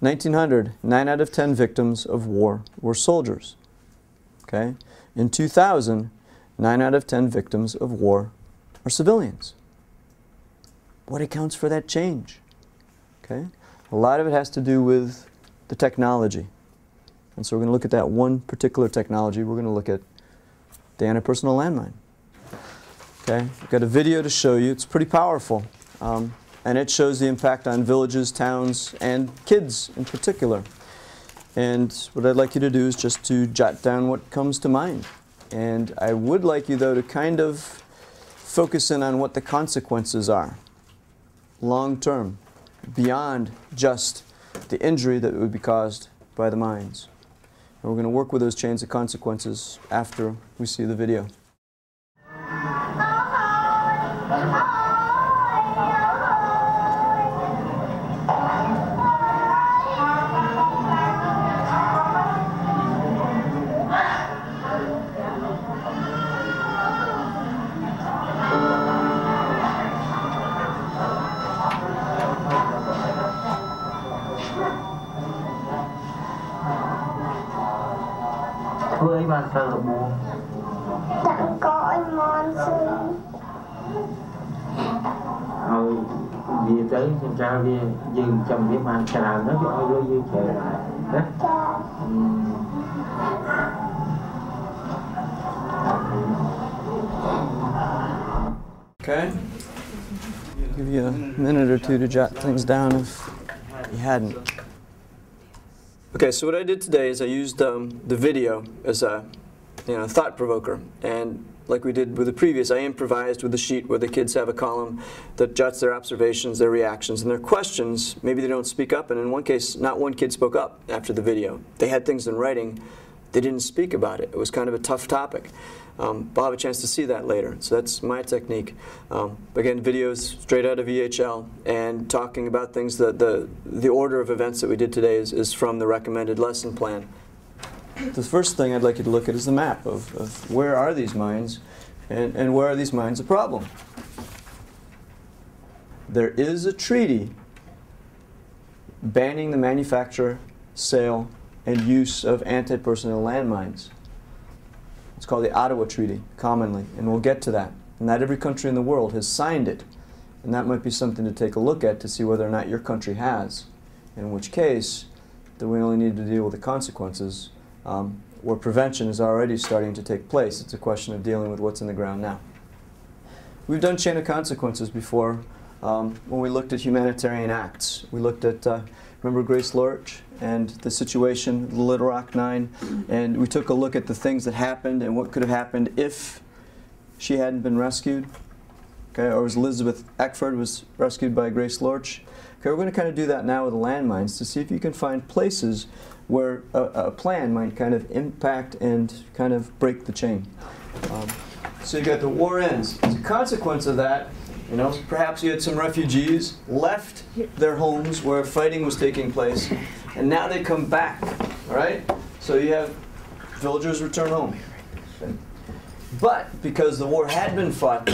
1900, 9 out of 10 victims of war were soldiers. Okay? In 2000, 9 out of 10 victims of war are civilians. What accounts for that change? Okay? A lot of it has to do with the technology. And so we're going to look at that one particular technology. We're going to look at the anti-personnel landmine. Okay? I've got a video to show you. It's pretty powerful. And it shows the impact on villages, towns, and kids in particular. And what I'd like you to do is just to jot down what comes to mind. And I would like you, though, to kind of focus in on what the consequences are, long term, beyond just the injury that would be caused by the mines. And we're going to work with those chains of consequences after we see the video. Cô ấy bà sợ bố. Tặng con ngon xinh. Về tới xem sao đi dừng chồng cái bàn trà nó cho vô dư trời lại. Đó. Okay? I'll give you a minute or two to jot things down if you hadn't. Okay, so what I did today is I used the video as a thought provoker, and like we did with the previous, I improvised with the sheet where the kids have a column that jots their observations, their reactions, and their questions. Maybe they don't speak up, and in one case, not one kid spoke up after the video. They had things in writing. They didn't speak about it. It was kind of a tough topic. I'll have a chance to see that later. So that's my technique. Again, videos straight out of EHL, and talking about things that the order of events that we did today is from the recommended lesson plan. The first thing I'd like you to look at is the map of where are these mines, and where are these mines a problem. There is a treaty banning the manufacture, sale, and use of anti-personnel landmines. It's called the Ottawa Treaty, commonly, and we'll get to that. Not every country in the world has signed it, and that might be something to take a look at to see whether or not your country has, in which case, then we only need to deal with the consequences, where prevention is already starting to take place. It's a question of dealing with what's in the ground now. We've done chain of consequences before when we looked at humanitarian acts. We looked at, remember Grace Lorch and the situation, the Little Rock Nine, and we took a look at the things that happened and what could have happened if she hadn't been rescued. Okay, or as Elizabeth Eckford was rescued by Grace Lorch. Okay, we're going to kind of do that now with the landmines to see if you can find places where a plan might kind of impact and kind of break the chain. So you got the war ends. As a consequence of that, perhaps you had some refugees left their homes where fighting was taking place, and now they come back. All right? So you have villagers return home. Okay. But because the war had been fought,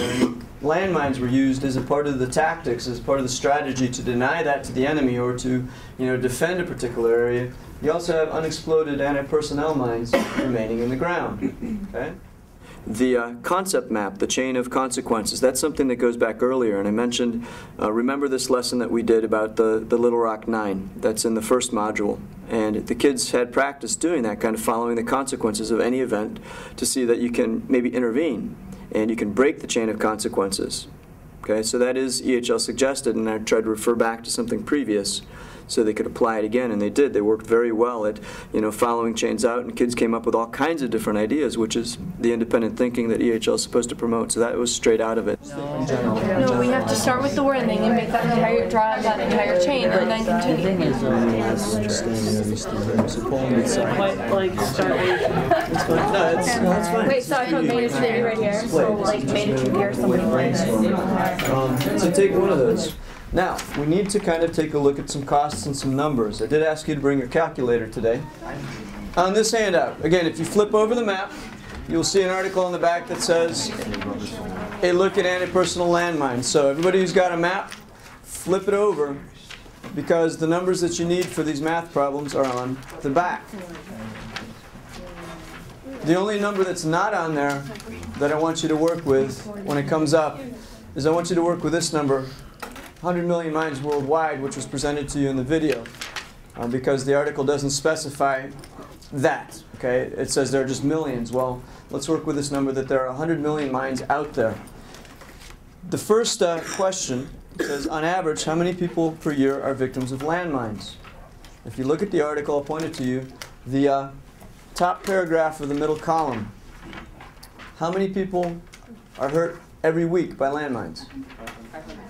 landmines were used as a part of the tactics, as part of the strategy to deny that to the enemy or to defend a particular area. You also have unexploded anti-personnel mines remaining in the ground. Okay? The concept map, the chain of consequences, that's something that goes back earlier. And I mentioned, remember this lesson that we did about the Little Rock Nine. That's in the first module. And the kids had practice doing that, kind of following the consequences of any event to see that you can maybe intervene and you can break the chain of consequences. Okay, so that is EHL suggested, and I tried to refer back to something previous so they could apply it again, and they did. They worked very well at following chains out, and kids came up with all kinds of different ideas, which is the independent thinking that EHL is supposed to promote. So that was straight out of it. No, we have to start with the war ending and make that entire that entire chain, and then continue. That's fine. Wait, so I put managed to right here. So like managed to here, somebody So take one of those. Now, we need to kind of take a look at some costs and some numbers. I did ask you to bring your calculator today. On this handout, again, if you flip over the map, you'll see an article on the back that says, a look at anti-personnel landmines. So everybody who's got a map, flip it over because the numbers that you need for these math problems are on the back. The only number that's not on there that I want you to work with when it comes up is I want you to work with this number, 100 million minds worldwide, which was presented to you in the video, because the article doesn't specify that. Okay, it says there are just millions. Well, let's work with this number that there are 100 million minds out there. The first question says, on average, how many people per year are victims of landmines? If you look at the article, I'll point it to you. The top paragraph of the middle column. How many people are hurt every week by landmines?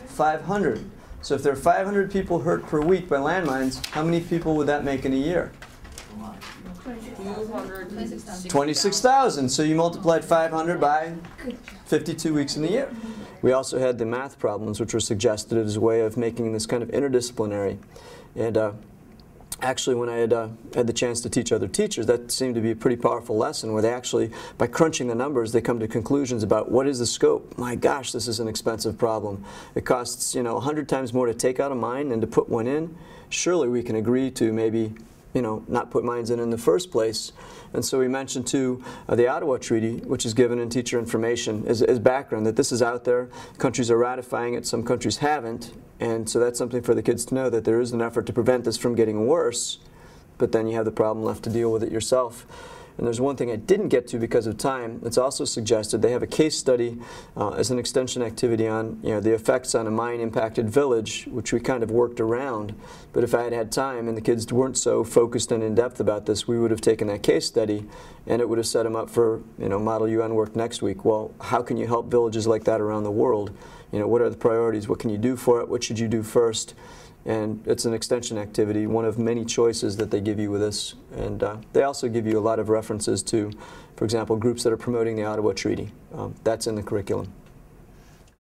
500. So if there are 500 people hurt per week by landmines, how many people would that make in a year? 26,000. So you multiplied 500 by 52 weeks in the year. We also had the math problems, which were suggested as a way of making this kind of interdisciplinary. And actually, when I had the chance to teach other teachers, that seemed to be a pretty powerful lesson where they actually, by crunching the numbers, they come to conclusions about what is the scope. My gosh, this is an expensive problem. It costs, 100 times more to take out a mine than to put one in. Surely we can agree to maybe, not put mines in the first place. And so we mentioned too the Ottawa Treaty, which is given in teacher information as background, that this is out there. Countries are ratifying it, some countries haven't. And so that's something for the kids to know, that there is an effort to prevent this from getting worse, but then you have the problem left to deal with it yourself. And there's one thing I didn't get to because of time. It's also suggested they have a case study as an extension activity on the effects on a mine-impacted village, which we kind of worked around. But if I had had time and the kids weren't so focused and in-depth about this, we would have taken that case study and it would have set them up for Model UN work next week. Well, how can you help villages like that around the world? What are the priorities? What can you do for it? What should you do first? And it's an extension activity, one of many choices that they give you with this. And they also give you a lot of references to, for example, groups that are promoting the Ottawa Treaty. That's in the curriculum.